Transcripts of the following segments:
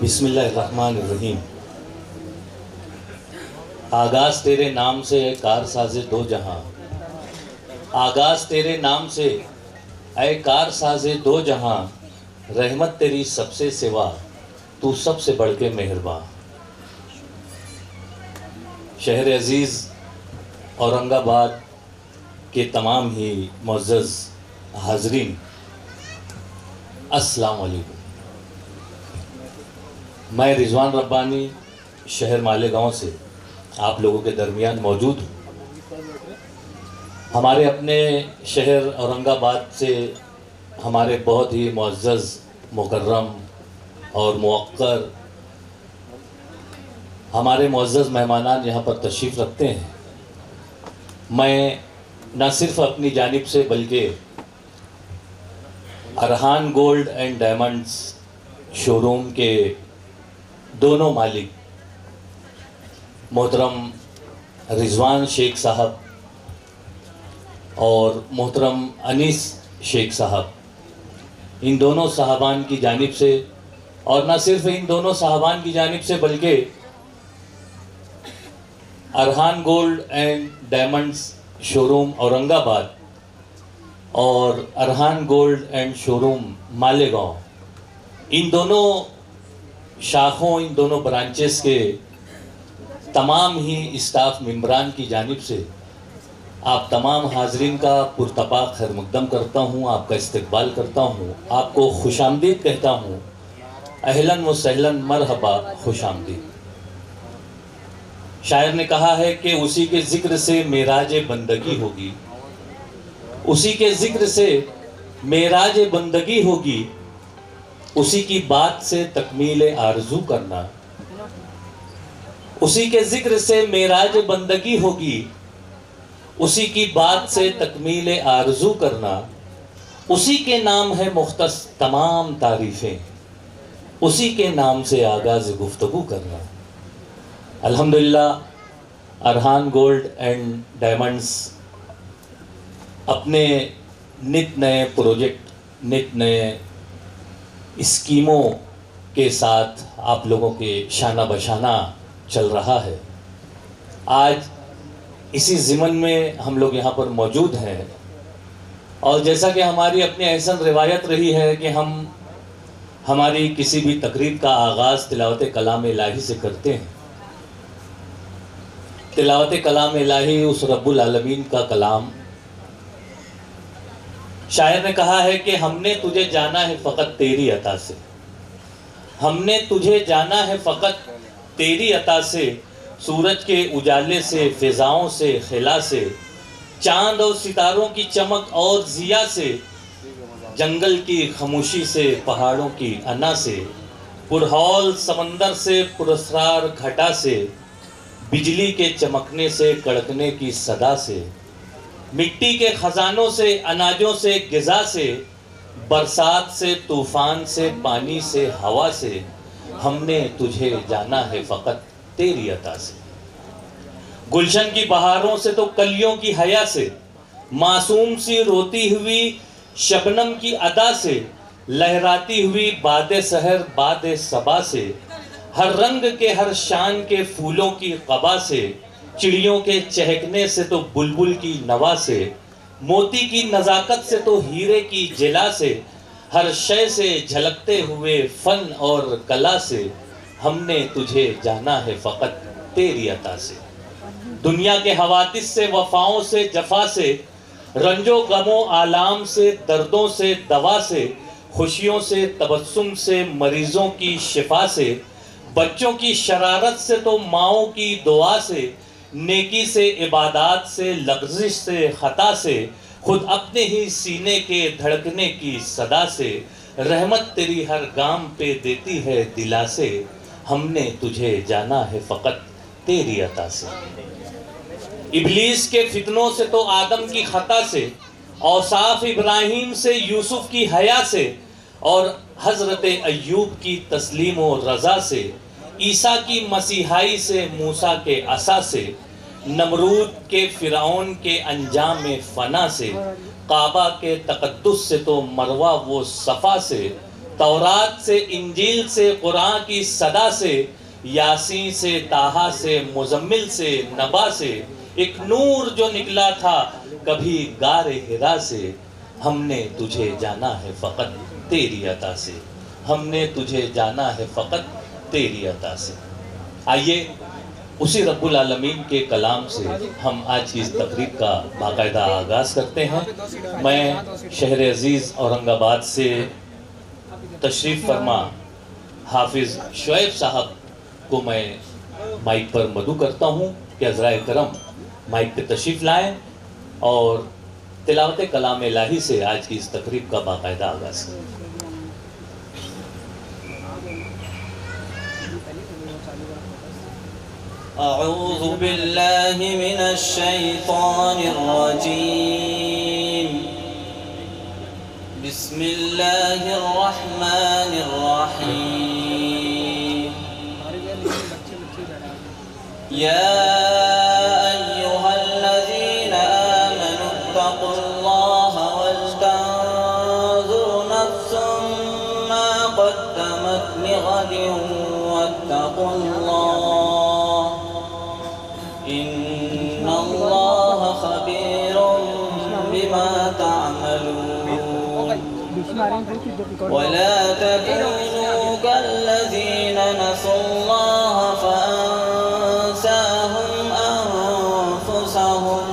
بسم اللہ الرحمن الرحیم۔ آغاز تیرے نام سے اے کار ساز دو جہاں، آغاز تیرے نام سے اے کار ساز دو جہاں، رحمت تیری سب سے سوا تو سب سے بڑھ کے مہرباں۔ شہر عزیز اورنگ آباد کے تمام ہی معزز حاضرین، السلام علیکم۔ میں رضوان ربانی شہر مالیگاؤں سے آپ لوگوں کے درمیان موجود ہوں۔ ہمارے اپنے شہر اورنگ آباد سے ہمارے بہت ہی معزز، مکرم اور موقر ہمارے معزز مہمانان یہاں پر تشریف رکھتے ہیں۔ میں نہ صرف اپنی جانب سے بلکہ ارحان گولڈ اینڈ ڈائمنڈز شو روم کے دونوں مالک محترم رضوان شیخ صاحب اور محترم انیس شیخ صاحب، ان دونوں صاحبان کی جانب سے، اور نہ صرف ان دونوں صاحبان کی جانب سے بلکہ ارحان گولڈ اینڈ ڈائمنڈز شو روم اورنگ آباد اور ارحان گولڈ اینڈ شو روم مالیگاؤں، ان دونوں شاخوں، ان دونوں برانچز کے تمام ہی اسٹاف ممبران کی جانب سے آپ تمام حاضرین کا پرتپاک خیر مقدم کرتا ہوں، آپ کا استقبال کرتا ہوں، آپ کو خوش آمدید کہتا ہوں۔ اہلاً و سہلاً، مرحبا، خوش آمدید۔ شاعر نے کہا ہے کہ اسی کے ذکر سے معراج بندگی ہوگی، اسی کے ذکر سے معراج بندگی ہوگی، اسی کی بات سے تکمیل آرزو کرنا۔ اسی کے ذکر سے معراج بندگی ہوگی، اسی کی بات سے تکمیل آرزو کرنا۔ اسی کے نام ہے مختص تمام تعریفیں، اسی کے نام سے آغاز گفتگو کرنا۔ الحمدللہ ارحان گولڈ اینڈ ڈائمنڈز اپنے نت نئے پروجیکٹ، نت نئے اسکیموں کے ساتھ آپ لوگوں کے شانہ بشانہ چل رہا ہے۔ آج اسی ضمن میں ہم لوگ یہاں پر موجود ہیں، اور جیسا کہ ہماری اپنی احسن روایت رہی ہے کہ ہم ہماری کسی بھی تقریب کا آغاز تلاوت کلام الہی سے کرتے ہیں۔ تلاوت کلام الہی اس رب العالمین کا کلام۔ شاعر نے کہا ہے کہ ہم نے تجھے جانا ہے فقط تیری عطا سے، ہم نے تجھے جانا ہے فقط تیری عطا سے، سورج کے اجالے سے، فضاؤں سے، خلا سے، چاند اور ستاروں کی چمک اور ضیاء سے، جنگل کی خاموشی سے، پہاڑوں کی انا سے، پرہول سمندر سے، پراسرار گھٹا سے، بجلی کے چمکنے سے، کڑکنے کی صدا سے، مٹی کے خزانوں سے، اناجوں سے، غذا سے، برسات سے، طوفان سے، پانی سے، ہوا سے، ہم نے تجھے جانا ہے فقط تیری عطا سے۔ گلشن کی بہاروں سے تو کلیوں کی حیا سے، معصوم سی روتی ہوئی شبنم کی ادا سے، لہراتی ہوئی باد سحر باد صبا سے، ہر رنگ کے ہر شان کے پھولوں کی قبا سے، چڑیوں کے چہکنے سے تو بلبل کی نوا سے، موتی کی نزاکت سے تو ہیرے کی جلا سے، ہر شے سے جھلکتے ہوئے فن اور کلا سے، ہم نے تجھے جانا ہے فقط تیری عطا سے۔ دنیا کے حوادث سے، وفاؤں سے، جفا سے، رنج و غم و آلام سے، دردوں سے، دوا سے، خوشیوں سے، تبسم سے، مریضوں کی شفا سے، بچوں کی شرارت سے تو ماؤں کی دعا سے، نیکی سے، عبادات سے، لغزش سے، خطا سے، خود اپنے ہی سینے کے دھڑکنے کی صدا سے، رحمت تیری ہر گام پہ دیتی ہے دلا سے، ہم نے تجھے جانا ہے فقط تیری عطا سے۔ ابلیس کے فتنوں سے تو آدم کی خطا سے، اوصاف ابراہیم سے، یوسف کی حیا سے، اور حضرت ایوب کی تسلیم و رضا سے، عیسیٰ کی مسیحائی سے، موسیٰ کے عصا سے، نمرود کے فرعون کے انجام فنا سے، کعبہ کے تقدس سے تو مروہ و صفا سے، تورات سے، انجیل سے، قرآن کی صدا سے، یاسین سے، طٰہٰ سے، مزمل سے، نبا سے ایک نور جو نکلا تھا کبھی غار حرا سے. ہم نے تجھے جانا ہے فقط تیری عطا سے. ہم نے تجھے جانا ہے فقط تیری عطا سے. آئیے اسی رب العالمین کے کلام سے ہم آج کی اس تقریب کا باقاعدہ آغاز کرتے ہیں. میں شہر عزیز اورنگ آباد سے تشریف فرما حافظ شعیب صاحب کو میں مائک پر مدعو کرتا ہوں کہ عذرائے کرم مائک پہ تشریف لائیں اور تلاوت کلام الہی سے آج کی اس تقریب کا باقاعدہ آغاز کریں. اعوذ باللہ من الشیطان الرجیم. بسم اللہ الرحمن الرحیم. یا ایہا الذین آمنوا اتقوا اللہ ولتنظر نفس ما قدمت لغد واتقوا اللہ ان اللہ خبیر بما تعملون. ولا تكونوا كالذين نسوا الله فأنساهم أنفسهم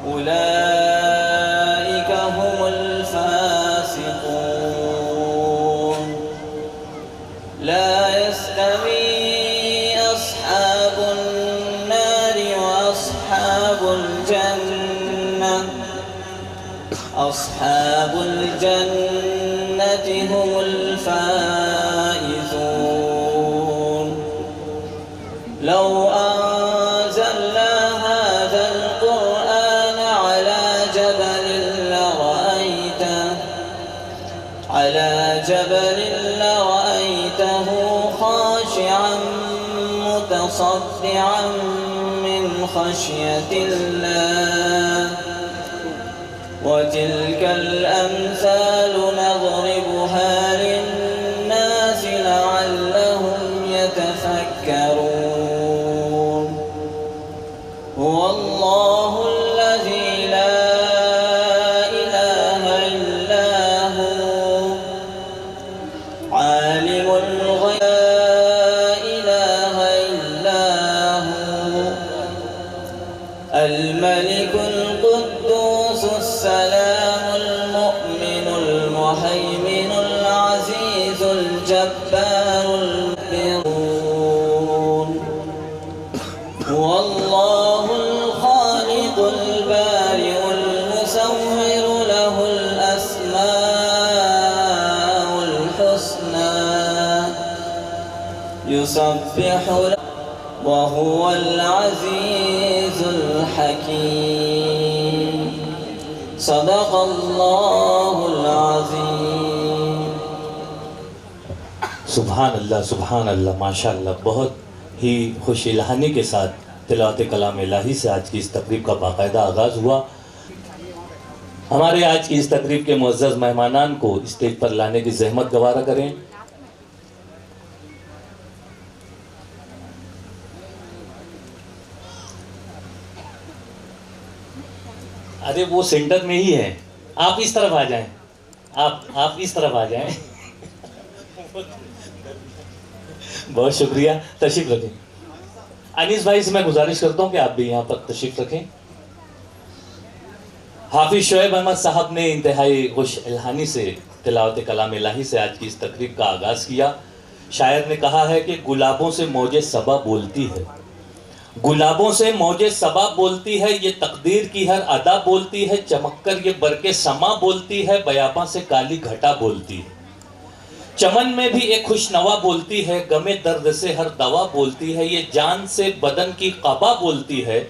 أولئك هم الفاسقون. لا يستوي أصحاب النار وأصحاب الجنة. أصحاب الجنة هم الفائزون. لو أنزلنا هذا القرآن على جبل لرأيته خاشعا متصدعا من خشية الله. وتلك الأمثال نضربها للناس لعلهم يتفكرون. هو الله الذي لا إله إلا هو عالم الغيب لا إله إلا هو الملك القدوس السلام المؤمن المهيمن العزيز الجبار المتقون. هو الله الخالق البارئ المصور له الأسماء الحسنى يسبح له وهو العزيز الحكيم. صدق اللہ العظیم. سبحان اللہ، سبحان اللہ، ماشاءاللہ. بہت ہی خوش الہانی کے ساتھ تلاوت کلام الہی سے آج کی اس تقریب کا باقاعدہ آغاز ہوا. ہمارے آج کی اس تقریب کے معزز مہمانان کو اسٹیج پر لانے کی زحمت گوارا کریں. ارے وہ سینٹر میں ہی ہے، آپ اس طرف آ جائیں، آپ اس طرف آ جائیں. بہت شکریہ، تشریف رکھیں. انیس بھائی سے میں گزارش کرتا ہوں کہ آپ بھی یہاں پر تشریف رکھیں. حافظ شعیب احمد صاحب نے انتہائی خوش الہانی سے تلاوت کلام الہی سے آج کی اس تقریب کا آغاز کیا. شاعر نے کہا ہے کہ گلابوں سے موج صبا بولتی ہے، گلابوں سے موج صبا بولتی ہے، یہ تقدیر کی ہر ادا بولتی ہے، چمک کر یہ برق سما بولتی ہے، بیاباں سے کالی گھٹا بولتی ہے، چمن میں بھی ایک خوش نوا بولتی ہے، غم درد سے ہر دوا بولتی ہے، یہ جان سے بدن کی قبا بولتی ہے،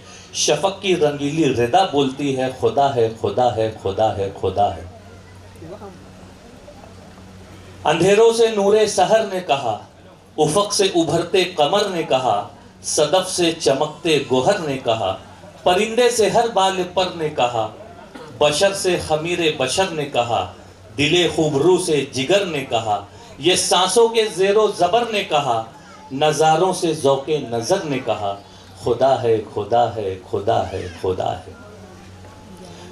شفق کی رنگیلی ردا بولتی ہے، خدا ہے خدا ہے خدا ہے خدا ہے. اندھیروں سے نور سحر نے کہا، افق سے ابھرتے قمر نے کہا، صدف سے چمکتے گوہر نے کہا، پرندے سے ہر بال پر نے کہا، بشر سے خمیر بشر نے کہا، دل خوبرو سے جگر نے کہا، یہ سانسوں کے زیر و زبر نے کہا، نظاروں سے ذوق نظر نے کہا، خدا ہے خدا ہے خدا ہے خدا ہے۔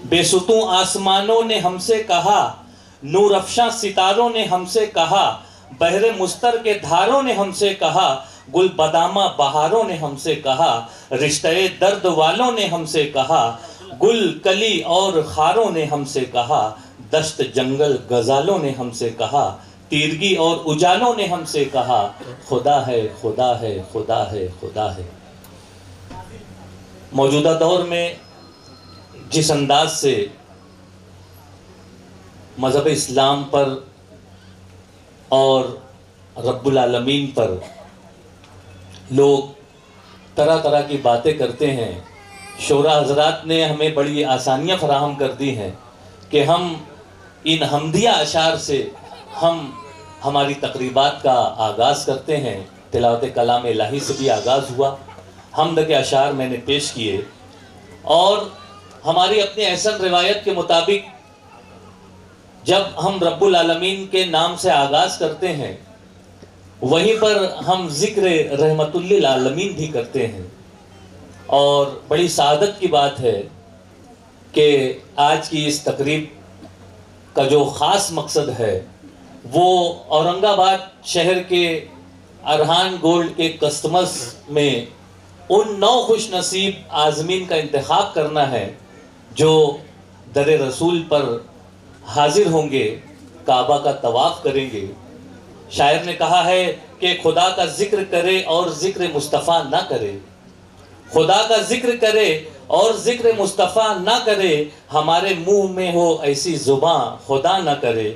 بے ستوں آسمانوں نے ہم سے کہا، نور افشاں ستاروں نے ہم سے کہا، بحر مستر کے دھاروں نے ہم سے کہا، گل بدامہ بہاروں نے ہم سے کہا، رشتہ درد والوں نے ہم سے کہا، گل کلی اور خاروں نے ہم سے کہا، دشت جنگل غزالوں نے ہم سے کہا، تیرگی اور اجالوں نے ہم سے کہا، خدا ہے خدا ہے خدا ہے خدا ہے۔ موجودہ دور میں جس انداز سے مذہب اسلام پر اور رب العالمین پر لوگ طرح طرح کی باتیں کرتے ہیں، شعراء حضرات نے ہمیں بڑی آسانیاں فراہم کر دی ہیں کہ ہم ان حمدیہ اشعار سے ہم ہماری تقریبات کا آغاز کرتے ہیں۔ تلاوت کلام الہی سے بھی آغاز ہوا، حمد کے اشعار میں نے پیش کیے، اور ہماری اپنی احسن روایت کے مطابق جب ہم رب العالمین کے نام سے آغاز کرتے ہیں وہیں پر ہم ذکر رحمت للعالمین بھی کرتے ہیں۔ اور بڑی سعادت کی بات ہے کہ آج کی اس تقریب کا جو خاص مقصد ہے وہ اورنگ آباد شہر کے ارحان گولڈ کے کسٹمرز میں ان 9 خوش نصیب عازمین کا انتخاب کرنا ہے جو در رسول پر حاضر ہوں گے، کعبہ کا طواف کریں گے۔ شاعر نے کہا ہے کہ خدا کا ذکر کرے اور ذکر مصطفیٰ نہ کرے، خدا کا ذکر کرے اور ذکر مصطفیٰ نہ کرے، ہمارے منہ میں ہو ایسی زباں خدا نہ کرے۔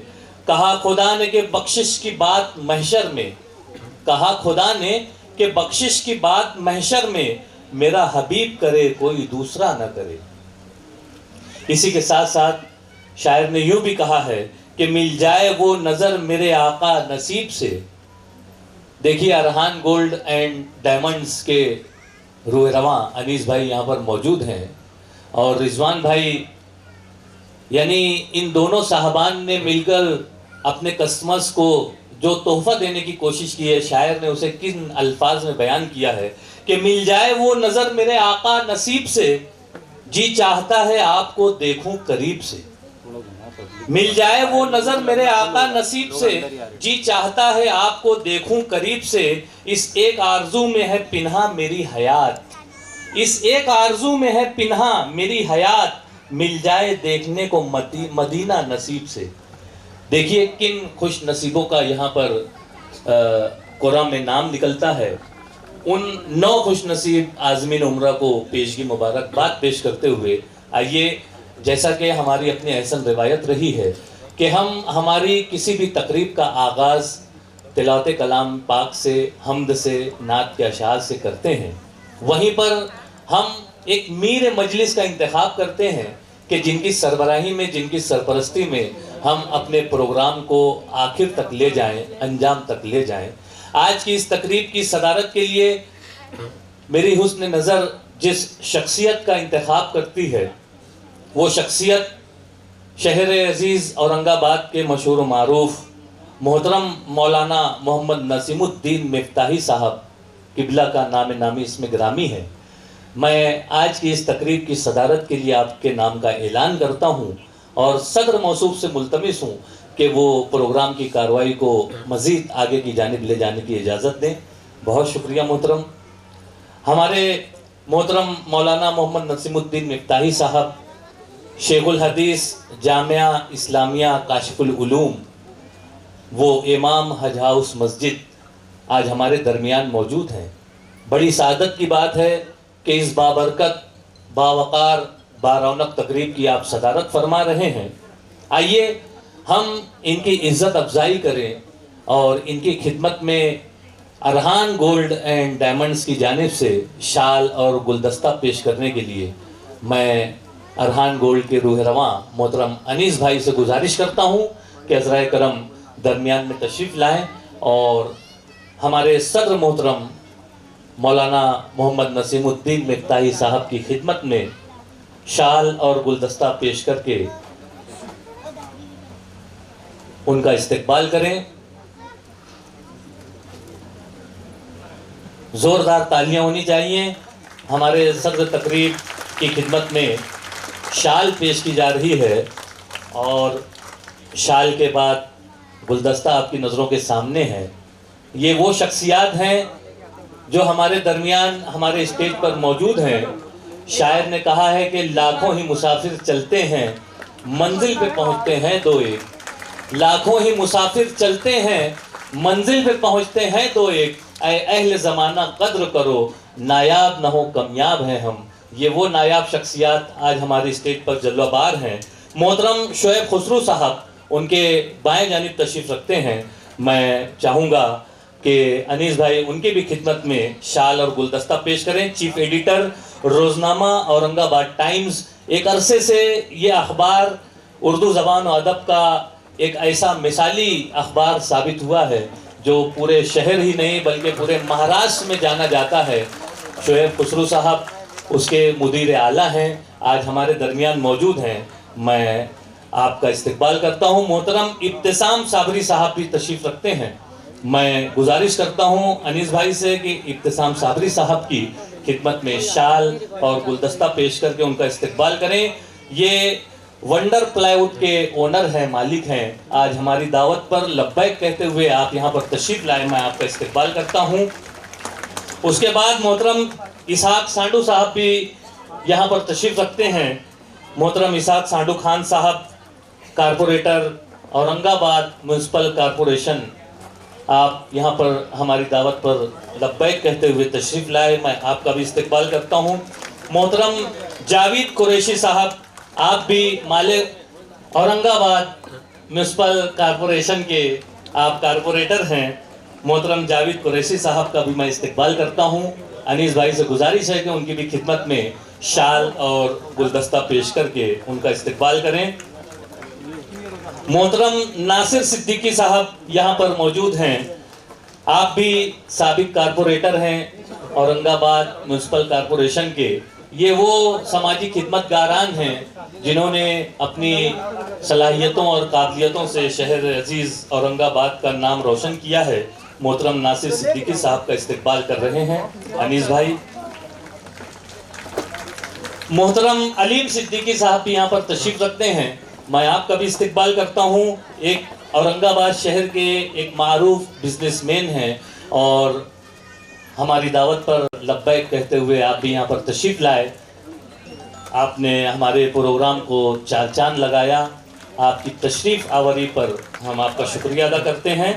کہا خدا نے کہ بخشش کی بات محشر میں، کہا خدا نے کہ بخشش کی بات محشر میں، میرا حبیب کرے کوئی دوسرا نہ کرے۔ اسی کے ساتھ ساتھ شاعر نے یوں بھی کہا ہے کہ مل جائے وہ نظر میرے آقا نصیب سے۔ دیکھیے ارحان گولڈ اینڈ ڈائمنڈز کے روح رواں انیس بھائی یہاں پر موجود ہیں، اور رضوان بھائی، یعنی ان دونوں صاحبان نے مل کر اپنے کسٹمرز کو جو تحفہ دینے کی کوشش کی ہے، شاعر نے اسے کن الفاظ میں بیان کیا ہے کہ مل جائے وہ نظر میرے آقا نصیب سے، جی چاہتا ہے آپ کو دیکھوں قریب سے۔ مل جائے وہ نظر میرے آقا نصیب سے، جی چاہتا ہے آپ کو دیکھوں قریب سے، اس ایک آرزو میں ہے پنہا میری حیات، اس ایک آرزو میں ہے پنہا میری حیات، مل جائے دیکھنے کو مدینہ نصیب سے۔ دیکھیے کن خوش نصیبوں کا یہاں پر قرآن میں نام نکلتا ہے۔ ان 9 خوش نصیب عازمین عمرہ کو پیشگی مبارکباد پیش کرتے ہوئے آئیے، جیسا کہ ہماری اپنی احسن روایت رہی ہے کہ ہم ہماری کسی بھی تقریب کا آغاز تلاوت کلام پاک سے، حمد سے، نعت کے اشعار سے کرتے ہیں، وہیں پر ہم ایک میر مجلس کا انتخاب کرتے ہیں کہ جن کی سربراہی میں، جن کی سرپرستی میں ہم اپنے پروگرام کو آخر تک لے جائیں، انجام تک لے جائیں۔ آج کی اس تقریب کی صدارت کے لیے میری حسن نظر جس شخصیت کا انتخاب کرتی ہے وہ شخصیت شہر عزیز اورنگ آباد کے مشہور و معروف محترم مولانا محمد نسیم الدین مفتاحی صاحب قبلہ کا نام نامی اس میں گرامی ہے۔ میں آج کی اس تقریب کی صدارت کے لیے آپ کے نام کا اعلان کرتا ہوں اور صدر موصوف سے ملتمس ہوں کہ وہ پروگرام کی کارروائی کو مزید آگے کی جانب لے جانے کی اجازت دیں۔ بہت شکریہ محترم۔ ہمارے محترم مولانا محمد نسیم الدین مفتاحی صاحب شیخ الحدیث جامعہ اسلامیہ کاشف العلوم، وہ امام حج ہاؤس مسجد، آج ہمارے درمیان موجود ہیں۔ بڑی سعادت کی بات ہے کہ اس بابرکت، باوقار، بارونق تقریب کی آپ صدارت فرما رہے ہیں۔ آئیے ہم ان کی عزت افزائی کریں اور ان کی خدمت میں ارحان گولڈ اینڈ ڈائمنڈز کی جانب سے شال اور گلدستہ پیش کرنے کے لیے میں ارحان گولڈ کے روح رواں محترم انیس بھائی سے گزارش کرتا ہوں کہ عذرائے کرم درمیان میں تشریف لائیں اور ہمارے صدر محترم مولانا محمد نسیم الدین مفتاحی صاحب کی خدمت میں شال اور گلدستہ پیش کر کے ان کا استقبال کریں. زوردار تالیاں ہونی چاہیے. ہمارے صدر تقریب کی خدمت میں شال پیش کی جا رہی ہے اور شال کے بعد گلدستہ آپ کی نظروں کے سامنے ہے. یہ وہ شخصیات ہیں جو ہمارے درمیان ہمارے اسٹیج پر موجود ہیں. شاعر نے کہا ہے کہ لاکھوں ہی مسافر چلتے ہیں منزل پہ پہنچتے ہیں دو ایک. لاکھوں ہی مسافر چلتے ہیں منزل پہ پہنچتے ہیں دو ایک. اے اہل زمانہ قدر کرو نایاب نہ ہو کمیاب ہیں ہم. یہ وہ نایاب شخصیات آج ہماری اسٹیج پر جلوہ بار ہیں. محترم شعیب خسرو صاحب ان کے بائیں جانب تشریف رکھتے ہیں. میں چاہوں گا کہ انیس بھائی ان کی بھی خدمت میں شال اور گلدستہ پیش کریں. چیف ایڈیٹر روزنامہ اورنگ آباد ٹائمز. ایک عرصے سے یہ اخبار اردو زبان و ادب کا ایک ایسا مثالی اخبار ثابت ہوا ہے جو پورے شہر ہی نہیں بلکہ پورے مہاراشٹر میں جانا جاتا ہے. شعیب خسرو صاحب اس کے مدیر اعلیٰ ہیں, آج ہمارے درمیان موجود ہیں. میں آپ کا استقبال کرتا ہوں. محترم ابتسام صابری صاحب بھی تشریف رکھتے ہیں. میں گزارش کرتا ہوں انیس بھائی سے کہ ابتسام صابری صاحب کی خدمت میں شال اور گلدستہ پیش کر کے ان کا استقبال کریں. یہ ونڈر پلائی ووڈ کے اونر ہیں, مالک ہیں. آج ہماری دعوت پر لبیک کہتے ہوئے آپ یہاں پر تشریف لائے. میں آپ کا استقبال کرتا ہوں. اس کے بعد محترم اسحاق سانڈو صاحب بھی یہاں پر تشریف رکھتے ہیں. محترم اسحاق سانڈو خان صاحب کارپوریٹر اورنگ آباد میونسپل کارپوریشن, آپ یہاں پر ہماری دعوت پر لبیک کہتے ہوئے تشریف لائے. میں آپ کا بھی استقبال کرتا ہوں. محترم جاوید قریشی صاحب, آپ بھی مالک اورنگ آباد میونسپل کارپوریشن کے آپ کارپوریٹر ہیں. محترم جاوید قریشی صاحب کا بھی میں استقبال کرتا ہوں. انیس بھائی سے گزارش ہے کہ ان کی بھی خدمت میں شال اور گلدستہ پیش کر کے ان کا استقبال کریں. محترم ناصر صدیقی صاحب یہاں پر موجود ہیں. آپ بھی سابق کارپوریٹر ہیں اورنگ آباد میونسپل کارپوریشن کے. یہ وہ سماجی خدمت گاران ہیں جنہوں نے اپنی صلاحیتوں اور قابلیتوں سے شہر عزیز اورنگ آباد کا نام روشن کیا ہے. محترم ناصر صدیقی صاحب کا استقبال کر رہے ہیں انیس بھائی. محترم علیم صدیقی صاحب بھی یہاں پر تشریف رکھتے ہیں. میں آپ کا بھی استقبال کرتا ہوں. ایک اورنگ آباد شہر کے ایک معروف بزنس مین ہیں اور ہماری دعوت پر لبیک کہتے ہوئے آپ بھی یہاں پر تشریف لائے. آپ نے ہمارے پروگرام کو چار چاند لگایا. آپ کی تشریف آوری پر ہم آپ کا شکریہ ادا کرتے ہیں.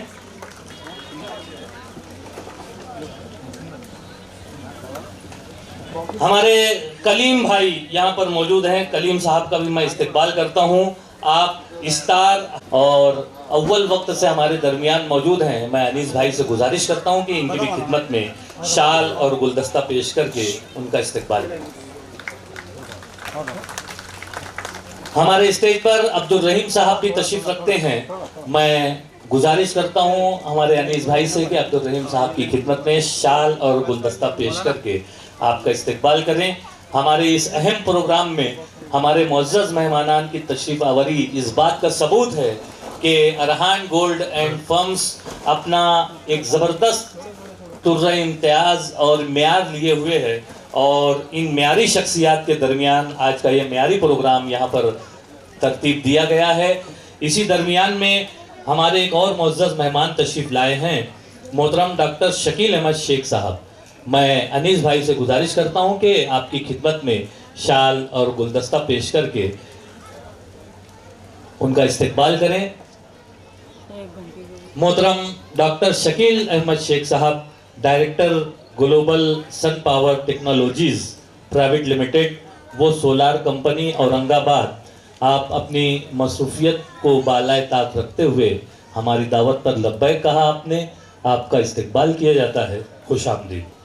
ہمارے کلیم بھائی یہاں پر موجود ہیں. کلیم صاحب کا بھی میں استقبال کرتا ہوں. آپ اسٹار اور اول وقت سے ہمارے درمیان موجود ہیں. میں انیس بھائی سے گزارش کرتا ہوں کہ ان کی بھی خدمت میں شال اور گلدستہ پیش کر کے ان کا استقبال کریں. ہمارے اسٹیج پر عبدالرحیم صاحب بھی تشریف رکھتے ہیں. میں گزارش کرتا ہوں ہمارے انیس بھائی سے کہ عبدالرحیم صاحب کی خدمت میں شال اور گلدستہ پیش کر کے آپ کا استقبال کریں. ہمارے اس اہم پروگرام میں ہمارے معزز مہمانان کی تشریف آوری اس بات کا ثبوت ہے کہ ارحان گولڈ اینڈ فرمز اپنا ایک زبردست طرز امتیاز اور معیار لیے ہوئے ہے اور ان معیاری شخصیات کے درمیان آج کا یہ معیاری پروگرام یہاں پر ترتیب دیا گیا ہے. اسی درمیان میں ہمارے ایک اور معزز مہمان تشریف لائے ہیں, محترم ڈاکٹر شکیل احمد شیخ صاحب. میں انیس بھائی سے گزارش کرتا ہوں کہ آپ کی خدمت میں شال اور گلدستہ پیش کر کے ان کا استقبال کریں. محترم ڈاکٹر شکیل احمد شیخ صاحب, ڈائریکٹر گلوبل سن پاور ٹیکنالوجیز پرائیویٹ لمیٹڈ, وہ سولار کمپنی اورنگ آباد. آپ اپنی مصروفیت کو بالائے طاق رکھتے ہوئے ہماری دعوت پر لبیک کہا. آپ نے, آپ کا استقبال کیا جاتا ہے. خوش آمدید.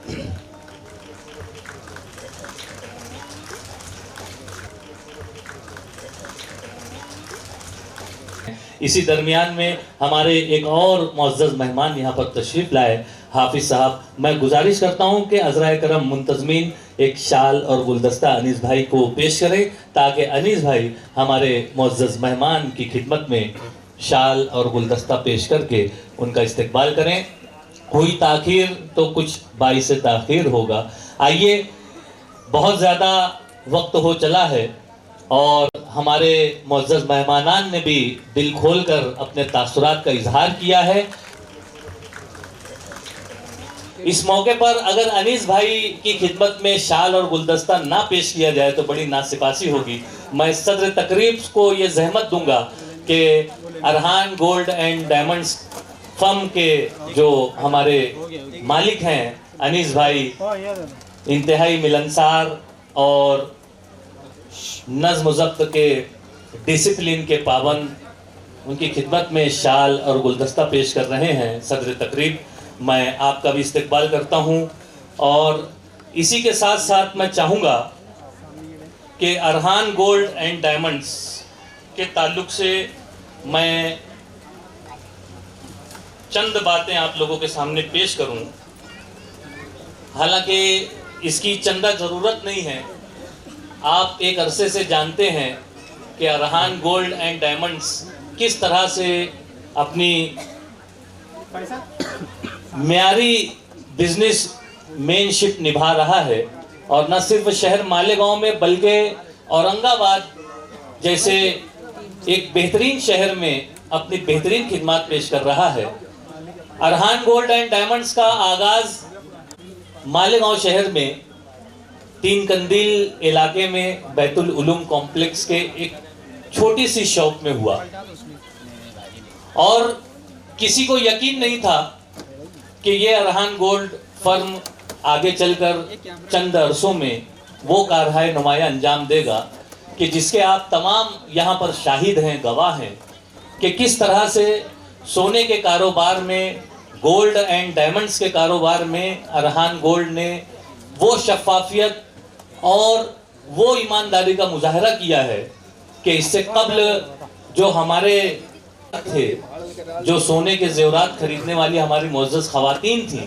اسی درمیان میں ہمارے ایک اور معزز مہمان یہاں پر تشریف لائے, حافظ صاحب. میں گزارش کرتا ہوں کہ عذرائے کرم منتظمین ایک شال اور گلدستہ انیس بھائی کو پیش کریں تاکہ انیس بھائی ہمارے معزز مہمان کی خدمت میں شال اور گلدستہ پیش کر کے ان کا استقبال کریں. ہوئی تاخیر تو کچھ باعث تاخیر ہوگا. آئیے، بہت زیادہ وقت ہو چلا ہے اور ہمارے معزز مہمانان نے بھی دل کھول کر اپنے تاثرات کا اظہار کیا ہے. اس موقع پر اگر انیس بھائی کی خدمت میں شال اور گلدستہ نہ پیش کیا جائے تو بڑی ناسپاسی ہوگی. میں صدر تقریب کو یہ زحمت دوں گا کہ ارحان گولڈ اینڈ ڈائمنڈز فرم کے جو ہمارے مالک ہیں انیس بھائی، انتہائی ملنسار اور نظم و ضبط کے ڈسپلن کے پابند، ان کی خدمت میں شال اور گلدستہ پیش کر رہے ہیں. صدر تقریب، میں آپ کا بھی استقبال کرتا ہوں. اور اسی کے ساتھ ساتھ میں چاہوں گا کہ ارحان گولڈ اینڈ ڈائمنڈز کے تعلق سے میں چند باتیں آپ لوگوں کے سامنے پیش کروں. حالانکہ اس کی چندہ ضرورت نہیں ہے. آپ ایک عرصے سے جانتے ہیں کہ ارحان گولڈ اینڈ ڈائمنڈز کس طرح سے اپنی معیاری بزنس مین شپ نبھا رہا ہے، اور نہ صرف شہر مالیگاؤں میں بلکہ اورنگ آباد جیسے ایک بہترین شہر میں اپنی بہترین خدمات پیش کر رہا ہے. ارحان گولڈ اینڈ ڈائمنڈز کا آغاز مالیگاؤں شہر میں تین کندیل علاقے میں بیت العلوم کمپلیکس کے ایک چھوٹی سی شاپ میں ہوا، اور کسی کو یقین نہیں تھا کہ یہ ارحان گولڈ فرم آگے چل کر چند عرصوں میں وہ کارہائے نمایاں انجام دے گا کہ جس کے آپ تمام یہاں پر شاہد ہیں، گواہ ہیں، کہ کس طرح سے سونے کے کاروبار میں، گولڈ اینڈ ڈائمنڈز کے کاروبار میں ارحان گولڈ نے وہ شفافیت اور وہ ایمانداری کا مظاہرہ کیا ہے کہ اس سے قبل جو ہمارے تھے، جو سونے کے زیورات خریدنے والی ہماری معزز خواتین تھیں،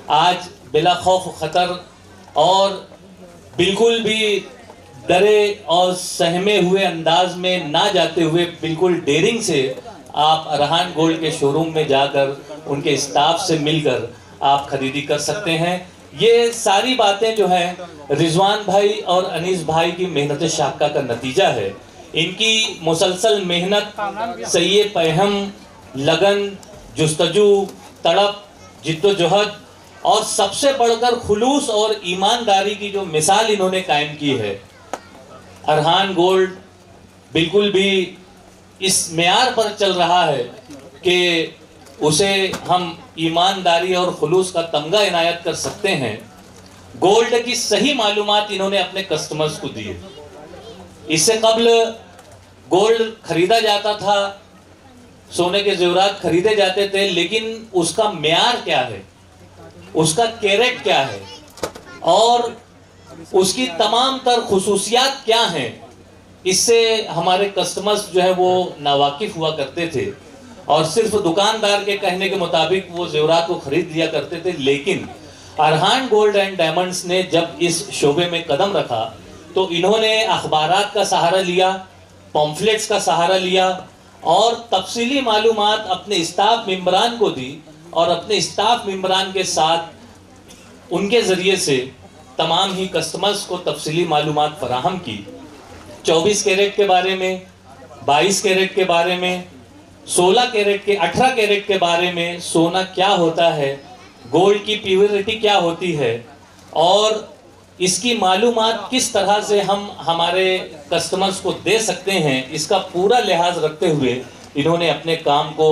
آج بلا خوف خطر اور بالکل بھی ڈرے اور سہمے ہوئے انداز میں نہ جاتے ہوئے بالکل ڈیرنگ سے آپ ارحان گولڈ کے شو روم میں جا کر ان کے اسٹاف سے مل کر آپ خریدی کر سکتے ہیں. یہ ساری باتیں جو ہیں رضوان بھائی اور انیس بھائی کی محنت شاقہ کا نتیجہ ہے. ان کی مسلسل محنت، سعی پیہم، لگن، جستجو، تڑپ، جد و جہد اور سب سے بڑھ کر خلوص اور ایمانداری کی جو مثال انہوں نے قائم کی ہے. ارحان گولڈ بالکل بھی اس معیار پر چل رہا ہے کہ اسے ہم ایمانداری اور خلوص کا تمغہ عنایت کر سکتے ہیں. گولڈ کی صحیح معلومات انہوں نے اپنے کسٹمرز کو دی ہے. اس سے قبل گولڈ خریدا جاتا تھا، سونے کے زیورات خریدے جاتے تھے، لیکن اس کا معیار کیا ہے، اس کا کیرٹ کیا ہے اور اس کی تمام تر خصوصیات کیا ہیں، اس سے ہمارے کسٹمرز جو ہے وہ ناواقف ہوا کرتے تھے اور صرف دکاندار کے کہنے کے مطابق وہ زیورات کو خرید لیا کرتے تھے. لیکن ارحان گولڈ اینڈ ڈائمنڈز نے جب اس شعبے میں قدم رکھا تو انہوں نے اخبارات کا سہارا لیا، پمفلیٹس کا سہارا لیا اور تفصیلی معلومات اپنے اسٹاف ممبران کو دی، اور اپنے اسٹاف ممبران کے ساتھ ان کے ذریعے سے تمام ہی کسٹمرز کو تفصیلی معلومات فراہم کی. 24 کیرٹ کے بارے میں، 22 کیرٹ کے بارے میں، 16 کیرٹ کے، 18 کیرٹ کے بارے میں، سونا کیا ہوتا ہے، گولڈ کی پیورٹی کیا ہوتی ہے اور اس کی معلومات کس طرح سے ہم ہمارے کسٹمرز کو دے سکتے ہیں، اس کا پورا لحاظ رکھتے ہوئے انہوں نے اپنے کام کو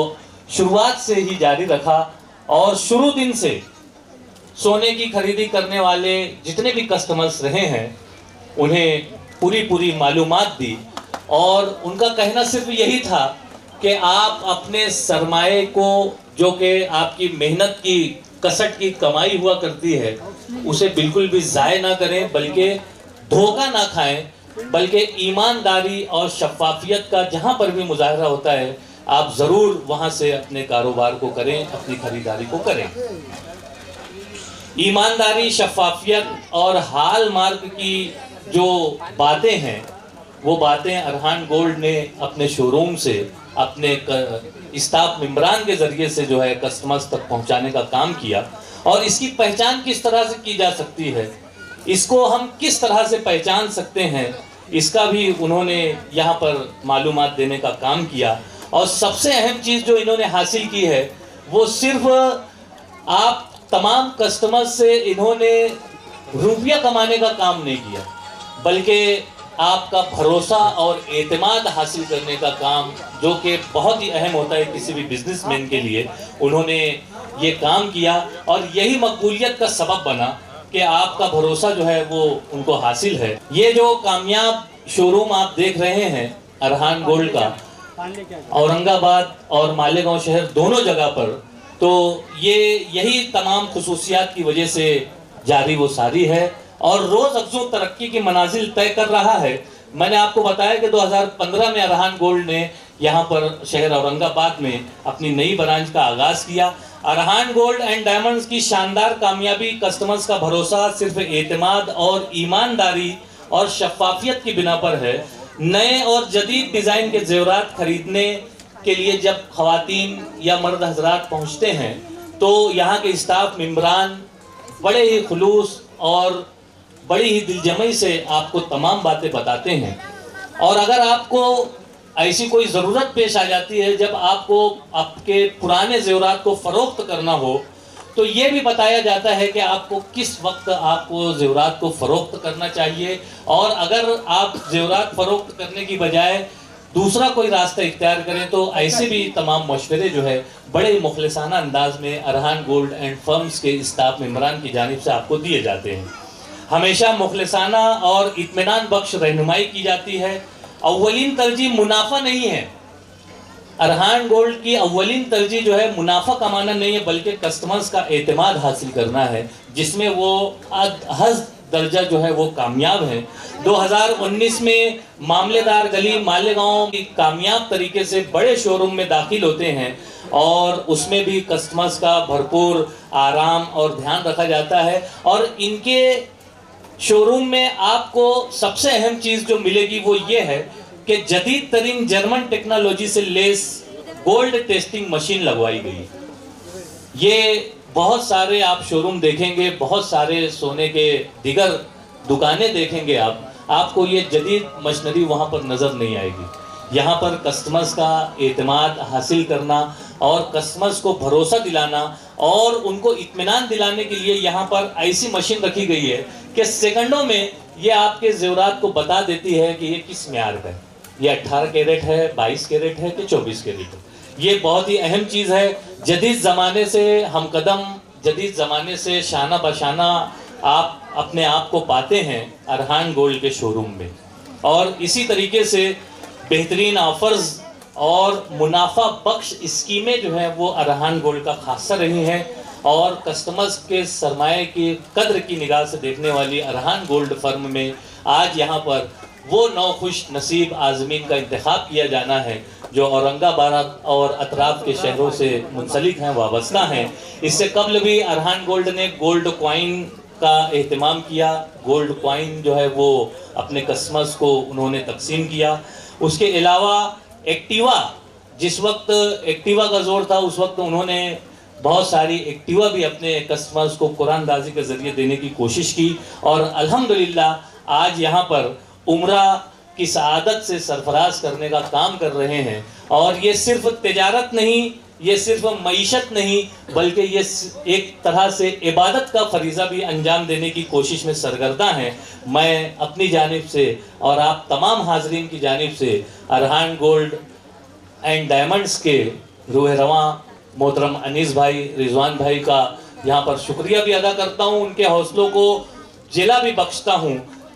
شروعات سے ہی جاری رکھا اور شروع دن سے سونے کی خریدی کرنے والے جتنے بھی کسٹمرز رہے ہیں انہیں پوری معلومات دی. اور ان کا کہنا صرف یہی تھا کہ آپ اپنے سرمایے کو، جو کہ آپ کی محنت کی کسٹ کی کمائی ہوا کرتی ہے، اسے بالکل بھی ضائع نہ کریں، بلکہ دھوکہ نہ کھائیں، بلکہ ایمانداری اور شفافیت کا جہاں پر بھی مظاہرہ ہوتا ہے آپ ضرور وہاں سے اپنے کاروبار کو کریں، اپنی خریداری کو کریں. ایمانداری، شفافیت اور ہال مارک کی جو باتیں ہیں وہ باتیں ارحان گولڈ نے اپنے شو روم سے اپنے اسٹاف ممبران کے ذریعے سے جو ہے کسٹمرز تک پہنچانے کا کام کیا، اور اس کی پہچان کس طرح سے کی جا سکتی ہے، اس کو ہم کس طرح سے پہچان سکتے ہیں، اس کا بھی انہوں نے یہاں پر معلومات دینے کا کام کیا۔ اور سب سے اہم چیز جو انہوں نے حاصل کی ہے وہ صرف آپ تمام کسٹمر سے انہوں نے روپیہ کمانے کا کام نہیں کیا، بلکہ آپ کا بھروسہ اور اعتماد حاصل کرنے کا کام، جو کہ بہت ہی اہم ہوتا ہے کسی بھی بزنس مین کے لیے، انہوں نے یہ کام کیا، اور یہی مقبولیت کا سبب بنا کہ آپ کا بھروسہ جو ہے وہ ان کو حاصل ہے۔ یہ جو کامیاب شو روم آپ دیکھ رہے ہیں ارحان گولڈ کا، اورنگ آباد اور مالیگاؤں شہر دونوں جگہ پر، تو یہی تمام خصوصیات کی وجہ سے جاری و ساری ہے اور روز افزوں ترقی کی منازل طے کر رہا ہے۔ میں نے آپ کو بتایا کہ 2015 میں ارحان گولڈ نے یہاں پر شہر اورنگ آباد میں اپنی نئی برانچ کا آغاز کیا۔ ارحان گولڈ اینڈ ڈائمنڈز کی شاندار کامیابی کسٹمرز کا بھروسہ صرف اعتماد اور ایمانداری اور شفافیت کی بنا پر ہے۔ نئے اور جدید ڈیزائن کے زیورات خریدنے کے لیے جب خواتین یا مرد حضرات پہنچتے ہیں تو یہاں کے اسٹاف ممبران بڑے ہی خلوص اور بڑی ہی دل جمعی سے آپ کو تمام باتیں بتاتے ہیں، اور اگر آپ کو ایسی کوئی ضرورت پیش آ جاتی ہے جب آپ کو آپ کے پرانے زیورات کو فروخت کرنا ہو تو یہ بھی بتایا جاتا ہے کہ آپ کو کس وقت آپ کو زیورات کو فروخت کرنا چاہیے، اور اگر آپ زیورات فروخت کرنے کی بجائے دوسرا کوئی راستہ اختیار کریں تو ایسے بھی تمام مشورے جو ہے بڑے ہی مخلصانہ انداز میں ارحان گولڈ اینڈ فرمز کے اسٹاف ممبران کی جانب سے آپ کو دیے جاتے ہیں۔ ہمیشہ مخلصانہ اور اطمینان بخش رہنمائی کی جاتی ہے۔ اولین ترجیح منافع نہیں ہے، ارحان گولڈ کی اولین ترجیح جو ہے منافع کمانا نہیں ہے، بلکہ کسٹمرز کا اعتماد حاصل کرنا ہے، جس میں وہ حد درجہ جو ہے وہ کامیاب ہے۔ 2019 میں معاملے دار گلی مالیگاؤں کی کامیاب طریقے سے بڑے شو روم میں داخل ہوتے ہیں، اور اس میں بھی کسٹمرز کا بھرپور آرام اور دھیان رکھا جاتا ہے، اور ان کے شو روم میں آپ کو سب سے اہم چیز جو ملے گی وہ یہ ہے کہ جدید ترین جرمن ٹیکنالوجی سے لیس گولڈ ٹیسٹنگ مشین لگوائی گئی۔ یہ بہت سارے آپ شو روم دیکھیں گے، بہت سارے سونے کے دیگر دکانیں دیکھیں گے، آپ کو یہ جدید مشینری وہاں پر نظر نہیں آئے گی۔ یہاں پر کسٹمرز کا اعتماد حاصل کرنا اور کسٹمرز کو بھروسہ دلانا اور ان کو اطمینان دلانے کے لیے یہاں پر ایسی مشین رکھی گئی ہے کہ سیکنڈوں میں یہ آپ کے زیورات کو بتا دیتی ہے کہ یہ کس معیار کا ہے، یہ 18 کیرٹ ہے، 22 کیرٹ ہے کہ 24 کیرٹ ہے۔ یہ بہت ہی اہم چیز ہے۔ جدید زمانے سے ہم قدم، جدید زمانے سے شانہ بشانہ آپ اپنے آپ کو پاتے ہیں ارحان گولڈ کے شو روم میں، اور اسی طریقے سے بہترین آفرز اور منافع بخش اسکیمیں جو ہیں وہ ارحان گولڈ کا خاصہ رہی ہیں، اور کسٹمرز کے سرمایہ کی قدر کی نگاہ سے دیکھنے والی ارحان گولڈ فرم میں آج یہاں پر وہ 9 خوش نصیب عازمین کا انتخاب کیا جانا ہے جو اورنگ آباد اور اطراف کے شہروں سے منسلک ہیں، وابستہ ہیں۔ اس سے قبل بھی ارحان گولڈ نے گولڈ کوائن کا اہتمام کیا، گولڈ کوائن جو ہے وہ اپنے کسٹمرز کو انہوں نے تقسیم کیا۔ اس کے علاوہ ایکٹیوا، جس وقت ایکٹیوا کا زور تھا اس وقت انہوں نے بہت ساری ایکٹیوا بھی اپنے کسٹمرز کو قرآن اندازی کے ذریعے دینے کی کوشش کی، اور الحمدللہ آج یہاں پر عمرہ کی سعادت سے سرفراز کرنے کا کام کر رہے ہیں۔ اور یہ صرف تجارت نہیں، یہ صرف معیشت نہیں، بلکہ یہ ایک طرح سے عبادت کا فریضہ بھی انجام دینے کی کوشش میں سرگرداں ہیں۔ میں اپنی جانب سے اور آپ تمام حاضرین کی جانب سے ارحان گولڈ اینڈ ڈائمنڈز کے روح رواں محترم انیس بھائی، رضوان بھائی کا یہاں پر شکریہ بھی ادا کرتا ہوں، ان کے حوصلوں کو جلا بھی بخشتا ہوں